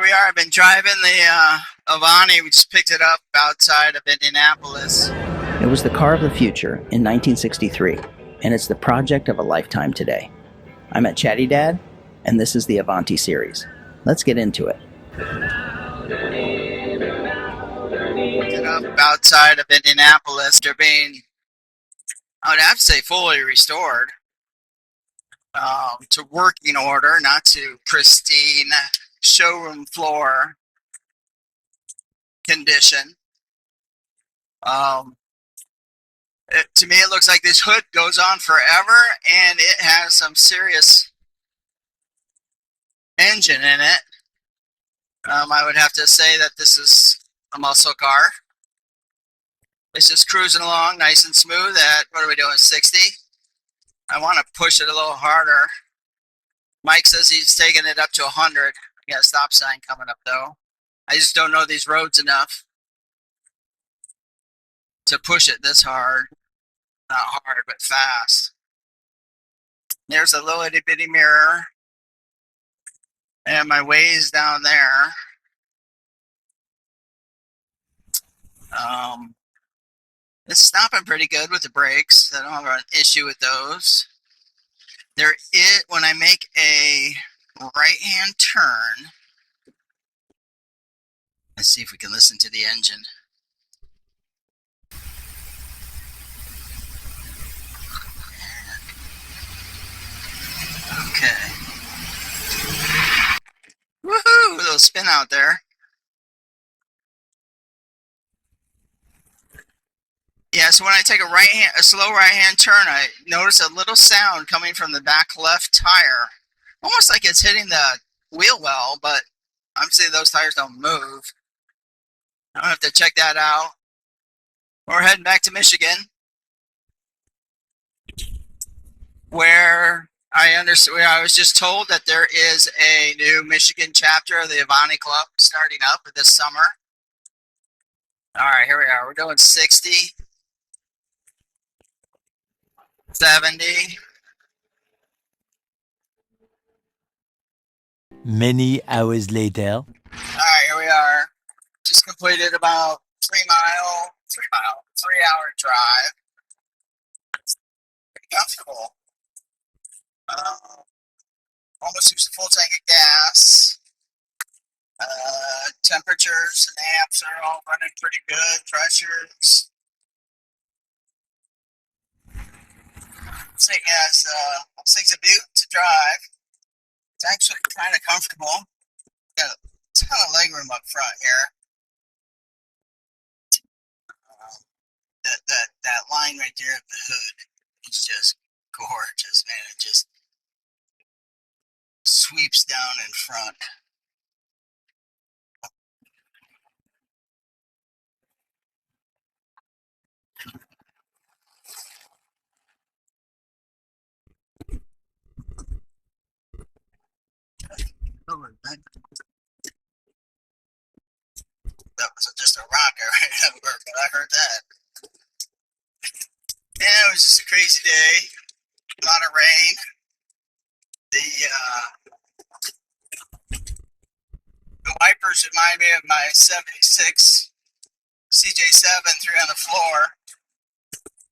we are. I've been driving the Avanti. We just picked it up outside of Indianapolis. It was the car of the future in 1963, and it's the project of a lifetime today. I'm at Chatty Dad, and this is the Avanti Series. Let's get into it. Picked it up outside of Indianapolis. They're being, I would have to say, fully restored to working order, not to pristine showroom floor condition. To me, it looks like this hood goes on forever, and it has some serious engine in it. I would have to say that this is a muscle car. It's just cruising along nice and smooth at, what are we doing, 60? I want to push it a little harder. Mike says he's taking it up to 100. We got a stop sign coming up, though. I just don't know these roads enough to push it this hard. Not hard, but fast. There's a little itty bitty mirror. And my ways down there. It's stopping pretty good with the brakes. I don't have an issue with those. When I make a right-hand turn, let's see if we can listen to the engine. Okay. Woohoo! A little spin out there. Yeah, so when I take a slow right-hand turn, I notice a little sound coming from the back left tire. Almost like it's hitting the wheel well, but obviously those tires don't move. I'm gonna have to check that out. We're heading back to Michigan, where I was just told that there is a new Michigan chapter of the Avanti Club starting up this summer. All right, here we are. We're doing 60, 70. Many hours later. All right, here we are. Just completed about 3-hour drive. Pretty comfortable. Almost used a full tank of gas. Temperatures and amps are all running pretty good. Pressures. This thing's a beaut to drive. It's actually kind of comfortable. Got a ton of legroom up front here. That line right there of the hood is just gorgeous, man. It just sweeps down in front. That was just a rocker right over, but I heard that. Yeah, it was just a crazy day. A lot of rain. The wipers remind me of my 76 CJ7 3 on the floor.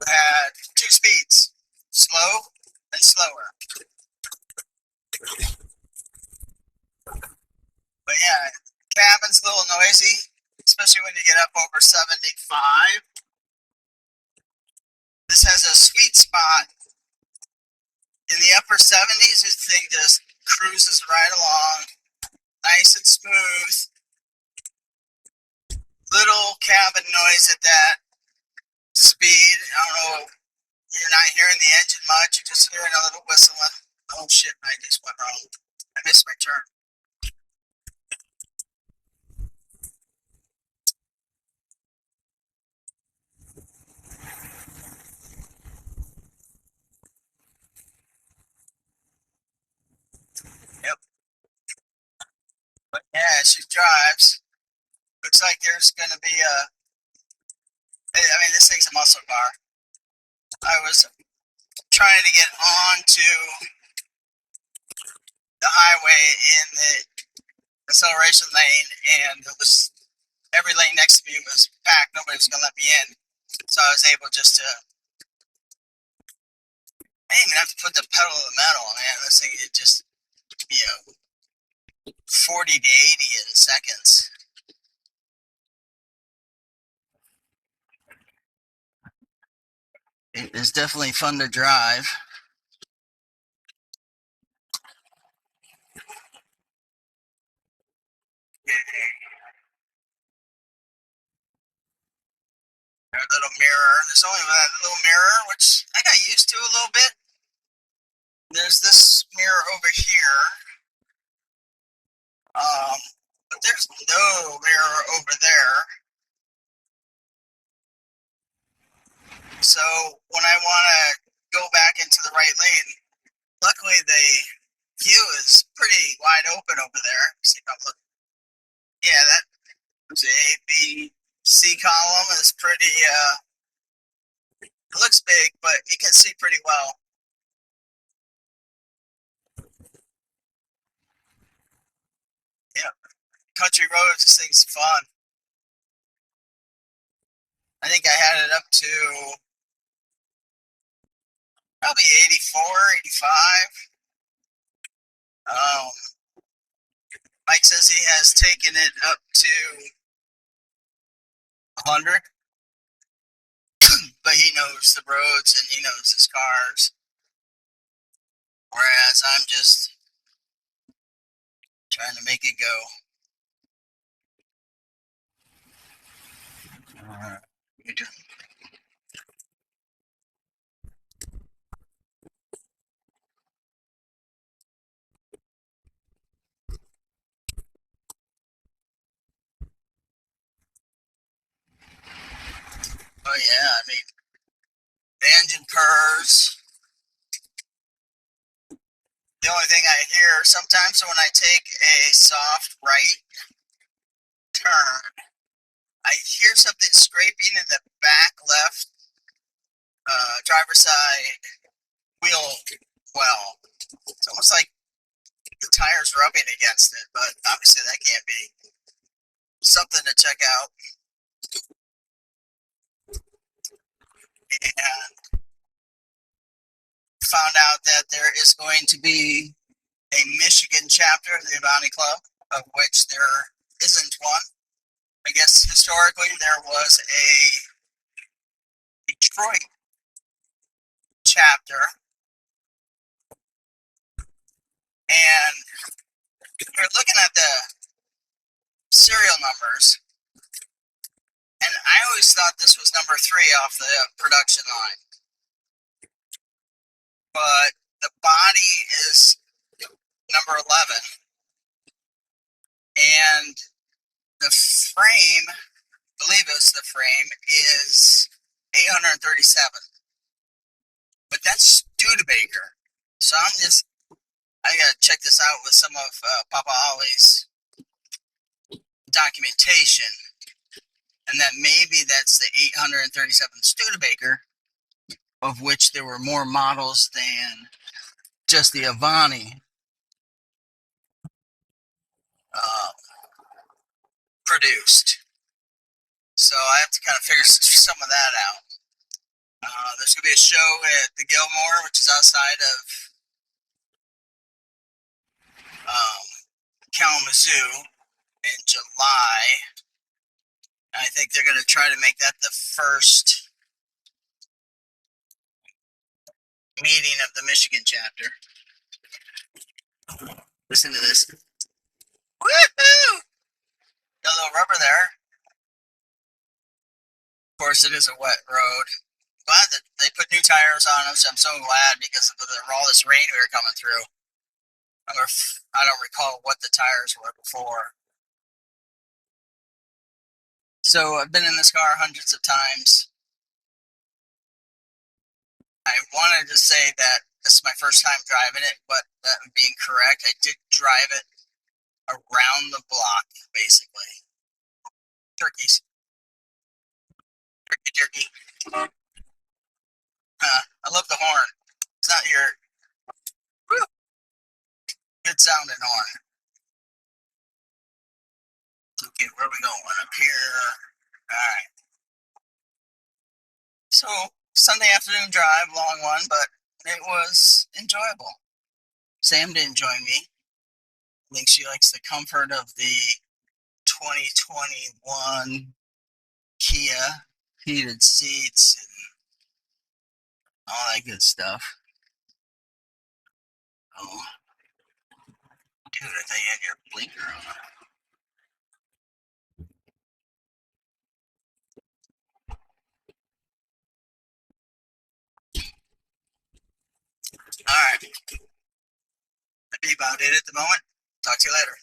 We had 2 speeds, slow and slower. But yeah, cabin's a little noisy, especially when you get up over 75. This has a sweet spot in the upper 70s. This thing just cruises right along, nice and smooth. Little cabin noise at that speed. I don't know, you're not hearing the engine much, you're just hearing a little whistling. Oh shit, I just went wrong. I missed my turn. Yep. But yeah, she drives. Looks like there's going to be this thing's a muscle car. I was trying to get onto the highway in acceleration lane, and it was every lane next to me was packed. Nobody was gonna let me in, so I was able just to. I didn't even have to put the pedal to the metal, man. This thing it just 40 to 80 in seconds. It is definitely fun to drive. Our little mirror. There's only that little mirror, which I got used to a little bit. There's this mirror over here. But there's no mirror over there. So when I want to go back into the right lane, luckily the view is pretty wide open over there. See if I'm looking. Yeah, that the A, B, C column is pretty. It looks big, but you can see pretty well. Yeah, country roads. This thing's fun. I think I had it up to probably 84, 85. Mike says he has taken it up to 100, but he knows the roads and he knows his cars. Whereas I'm just trying to make it go. Oh yeah, I mean, the engine purrs. The only thing I hear sometimes when I take a soft right turn, I hear something scraping in the back left driver's side wheel well. It's almost like the tire's rubbing against it, but obviously that can't be. Something to check out. And found out that there is going to be a Michigan chapter of the Avanti Club, of which there isn't one. I guess historically there was a Detroit chapter, and we're looking at the serial numbers, and I always thought this was number 3 off the production line, but the body is number 11, and the frame, I believe it's the frame, is 837. But that's Studebaker. So I gotta check this out with some of Papa Ollie's documentation, and that maybe that's the 837 Studebaker, of which there were more models than just the Avanti produced. So I have to kind of figure some of that out. There's going to be a show at the Gilmore, which is outside of Kalamazoo in July. I think they're going to try to make that the first meeting of the Michigan chapter. Listen to this. Woohoo! Got a little rubber there. Of course, it is a wet road. Glad that they put new tires on them, so I'm so glad because of all this rain we were coming through. I don't recall what the tires were before. So I've been in this car hundreds of times. I wanted to say that this is my first time driving it, but that would be incorrect. I did drive it around the block, basically. Turkeys. Turkey. I love the horn. It's not your good sounding horn. Where are we going? Up here. Alright. So, Sunday afternoon drive, long one, but it was enjoyable. Sam didn't join me. I think she likes the comfort of the 2021 Kia, heated seats, and all that good stuff. Oh, dude, I thought you had your blinker on. All right. That'd be about it at the moment. Talk to you later.